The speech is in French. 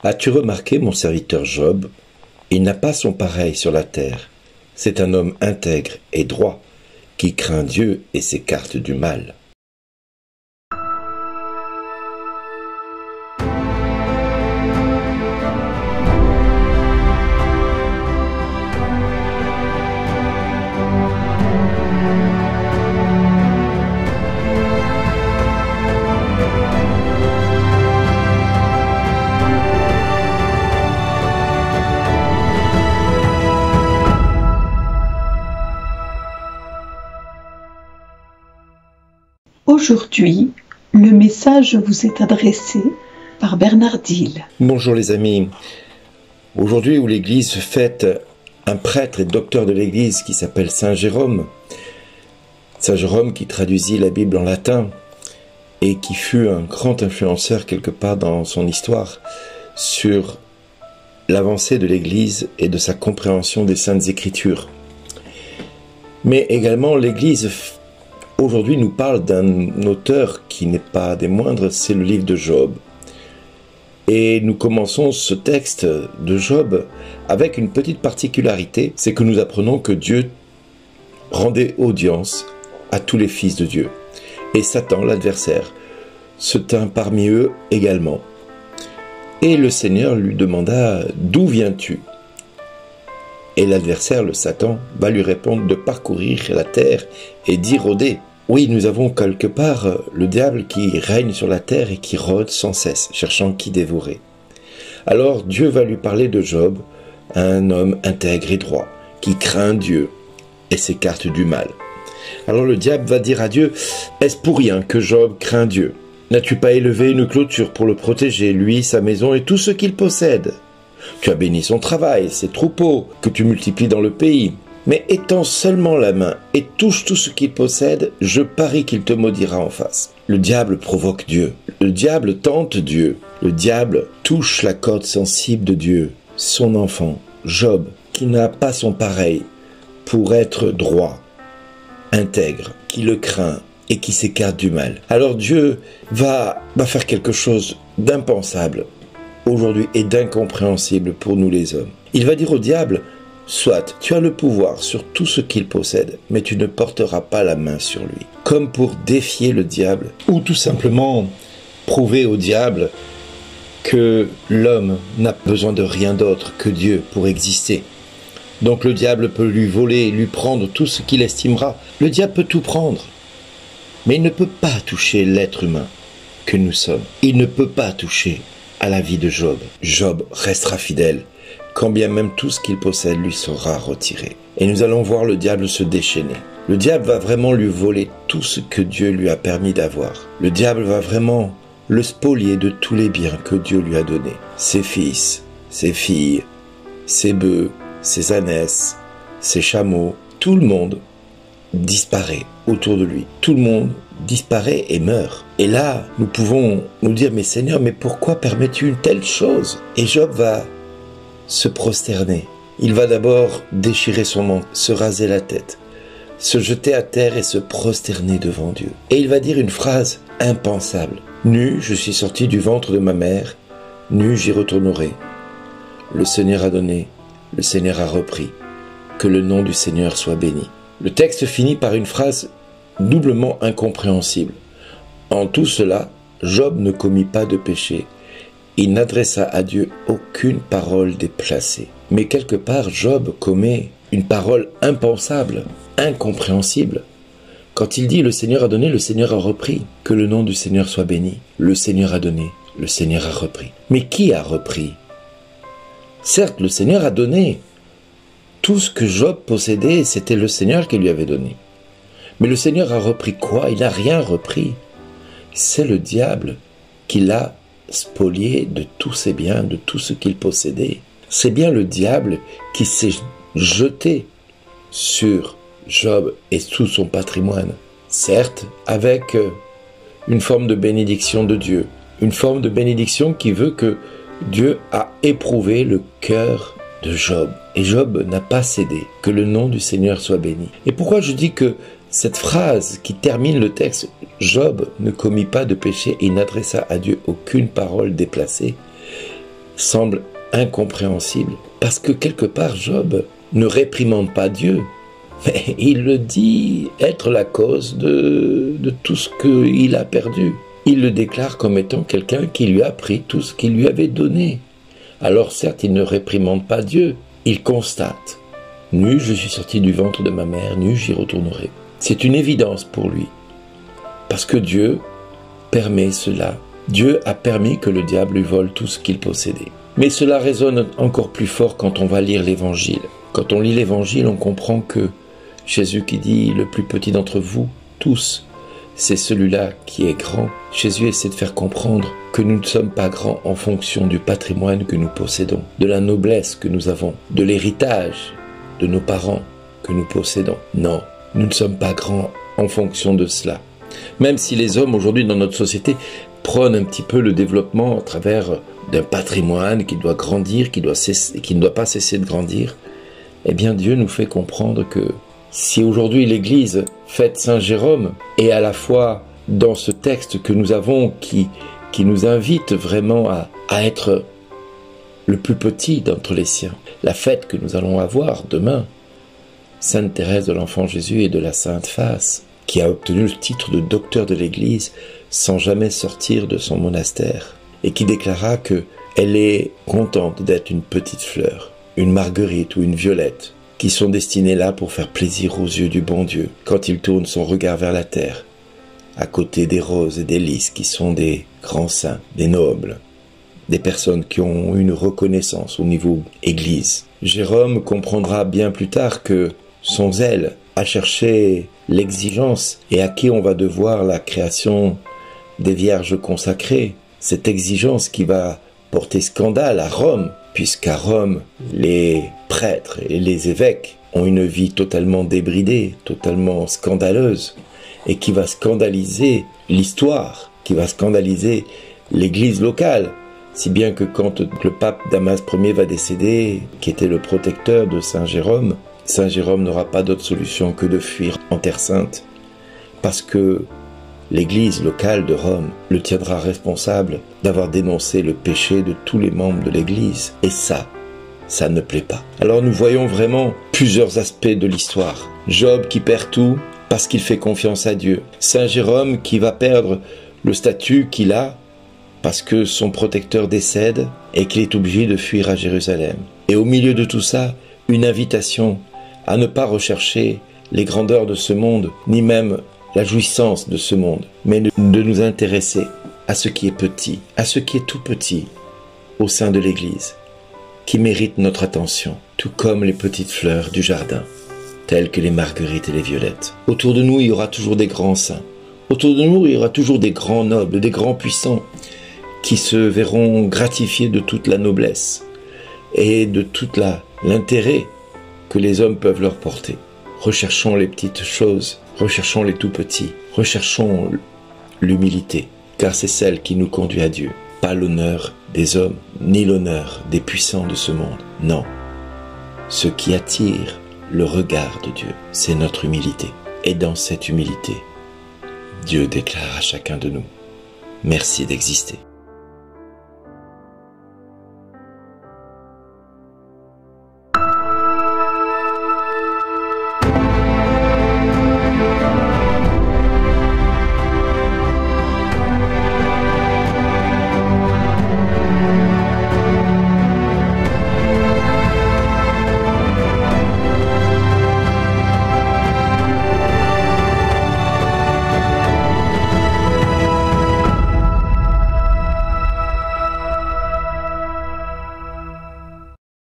As-tu remarqué mon serviteur Job? Il n'a pas son pareil sur la terre. C'est un homme intègre et droit, qui craint Dieu et s'écarte du mal. Aujourd'hui, le message vous est adressé par Bernard Dille. Bonjour les amis. Aujourd'hui où l'Église fête un prêtre et docteur de l'Église qui s'appelle Saint Jérôme. Saint Jérôme qui traduisit la Bible en latin et qui fut un grand influenceur quelque part dans son histoire sur l'avancée de l'Église et de sa compréhension des Saintes Écritures. Mais également l'Église aujourd'hui nous parle d'un auteur qui n'est pas des moindres, c'est le livre de Job. Et nous commençons ce texte de Job avec une petite particularité, c'est que nous apprenons que Dieu rendait audience à tous les fils de Dieu. Et Satan, l'adversaire, se tint parmi eux également. Et le Seigneur lui demanda « D'où viens-tu » Et l'adversaire, le Satan, va lui répondre de parcourir la terre et d'y rôder. Oui, nous avons quelque part le diable qui règne sur la terre et qui rôde sans cesse, cherchant qui dévorer. Alors Dieu va lui parler de Job, un homme intègre et droit, qui craint Dieu et s'écarte du mal. Alors le diable va dire à Dieu, « Est-ce pour rien que Job craint Dieu? N'as-tu pas élevé une clôture pour le protéger, lui, sa maison et tout ce qu'il possède? Tu as béni son travail, ses troupeaux, que tu multiplies dans le pays. Mais étends seulement la main et touche tout ce qu'il possède, je parie qu'il te maudira en face. » Le diable provoque Dieu. Le diable tente Dieu. Le diable touche la corde sensible de Dieu, son enfant, Job, qui n'a pas son pareil pour être droit, intègre, qui le craint et qui s'écarte du mal. Alors Dieu va faire quelque chose d'impensable aujourd'hui et d'incompréhensible pour nous les hommes. Il va dire au diable, soit tu as le pouvoir sur tout ce qu'il possède, mais tu ne porteras pas la main sur lui. Comme pour défier le diable, ou tout simplement prouver au diable que l'homme n'a besoin de rien d'autre que Dieu pour exister. Donc le diable peut lui voler, lui prendre tout ce qu'il estimera. Le diable peut tout prendre, mais il ne peut pas toucher l'être humain que nous sommes. Il ne peut pas toucher à la vie de Job. Job restera fidèle, quand bien même tout ce qu'il possède lui sera retiré. Et nous allons voir le diable se déchaîner. Le diable va vraiment lui voler tout ce que Dieu lui a permis d'avoir. Le diable va vraiment le spolier de tous les biens que Dieu lui a donnés. Ses fils, ses filles, ses bœufs, ses ânesses, ses chameaux, tout le monde disparaît autour de lui. Tout le monde disparaît et meurt. Et là, nous pouvons nous dire, mais Seigneur, mais pourquoi permets-tu une telle chose? Et Job va se prosterner. Il va d'abord déchirer son manteau, se raser la tête, se jeter à terre et se prosterner devant Dieu. Et il va dire une phrase impensable. Nu, je suis sorti du ventre de ma mère, nu, j'y retournerai. Le Seigneur a donné, le Seigneur a repris. Que le nom du Seigneur soit béni. Le texte finit par une phrase doublement incompréhensible. En tout cela, Job ne commit pas de péché. Il n'adressa à Dieu aucune parole déplacée. Mais quelque part, Job commet une parole impensable, incompréhensible. Quand il dit « Le Seigneur a donné, le Seigneur a repris », que le nom du Seigneur soit béni. Le Seigneur a donné, le Seigneur a repris. Mais qui a repris? Certes, le Seigneur a donné. Tout ce que Job possédait, c'était le Seigneur qui lui avait donné. Mais le Seigneur a repris quoi? Il n'a rien repris. C'est le diable qui l'a spolié de tous ses biens, de tout ce qu'il possédait. C'est bien le diable qui s'est jeté sur Job et tout son patrimoine. Certes, avec une forme de bénédiction de Dieu. Une forme de bénédiction qui veut que Dieu a éprouvé le cœur de Job. Et Job n'a pas cédé. Que le nom du Seigneur soit béni. Et pourquoi je dis que cette phrase qui termine le texte, Job ne commit pas de péché et n'adressa à Dieu aucune parole déplacée, semble incompréhensible, parce que quelque part Job ne réprimande pas Dieu, mais il le dit être la cause de tout ce qu'il a perdu. Il le déclare comme étant quelqu'un qui lui a pris tout ce qu'il lui avait donné. Alors certes, il ne réprimande pas Dieu, il constate. Nu, je suis sorti du ventre de ma mère, nu, j'y retournerai. C'est une évidence pour lui, parce que Dieu permet cela. Dieu a permis que le diable lui vole tout ce qu'il possédait. Mais cela résonne encore plus fort quand on va lire l'Évangile. Quand on lit l'Évangile, on comprend que Jésus qui dit « le plus petit d'entre vous, tous », c'est celui-là qui est grand. Jésus essaie de faire comprendre que nous ne sommes pas grands en fonction du patrimoine que nous possédons, de la noblesse que nous avons, de l'héritage de nos parents que nous possédons. Non, nous ne sommes pas grands en fonction de cela. Même si les hommes aujourd'hui dans notre société prônent un petit peu le développement à travers d'un patrimoine qui doit grandir, qui ne doit pas cesser de grandir, eh bien Dieu nous fait comprendre que si aujourd'hui l'Église fête Saint Jérôme, et à la fois dans ce texte que nous avons qui nous invite vraiment à être le plus petit d'entre les siens, la fête que nous allons avoir demain, Sainte Thérèse de l'Enfant Jésus et de la Sainte Face, qui a obtenu le titre de docteur de l'Église sans jamais sortir de son monastère, et qui déclara qu'elle est contente d'être une petite fleur, une marguerite ou une violette, qui sont destinées là pour faire plaisir aux yeux du bon Dieu, quand il tourne son regard vers la terre, à côté des roses et des lys qui sont des grands saints, des nobles, des personnes qui ont une reconnaissance au niveau Église. Jérôme comprendra bien plus tard que son zèle à chercher l'exigence et à qui on va devoir la création des vierges consacrées, cette exigence qui va porter scandale à Rome, puisqu'à Rome, les prêtres et les évêques ont une vie totalement débridée, totalement scandaleuse, et qui va scandaliser l'histoire, qui va scandaliser l'Église locale, si bien que quand le pape Damas Ier va décéder, qui était le protecteur de Saint Jérôme n'aura pas d'autre solution que de fuir en Terre Sainte, parce que l'Église locale de Rome le tiendra responsable d'avoir dénoncé le péché de tous les membres de l'Église. Et ça ne plaît pas. Alors nous voyons vraiment plusieurs aspects de l'histoire. Job qui perd tout parce qu'il fait confiance à Dieu. Saint Jérôme qui va perdre le statut qu'il a parce que son protecteur décède et qu'il est obligé de fuir à Jérusalem. Et au milieu de tout ça, une invitation à ne pas rechercher les grandeurs de ce monde, ni même la jouissance de ce monde, mais de nous intéresser à ce qui est petit, à ce qui est tout petit au sein de l'Église, qui mérite notre attention, tout comme les petites fleurs du jardin, telles que les marguerites et les violettes. Autour de nous, il y aura toujours des grands saints. Autour de nous, il y aura toujours des grands nobles, des grands puissants, qui se verront gratifiés de toute la noblesse et de tout l'intérêt que les hommes peuvent leur porter. Recherchons les petites choses, recherchons les tout petits, recherchons l'humilité, car c'est celle qui nous conduit à Dieu. Pas l'honneur des hommes, ni l'honneur des puissants de ce monde. Non. Ce qui attire le regard de Dieu, c'est notre humilité. Et dans cette humilité, Dieu déclare à chacun de nous, merci d'exister.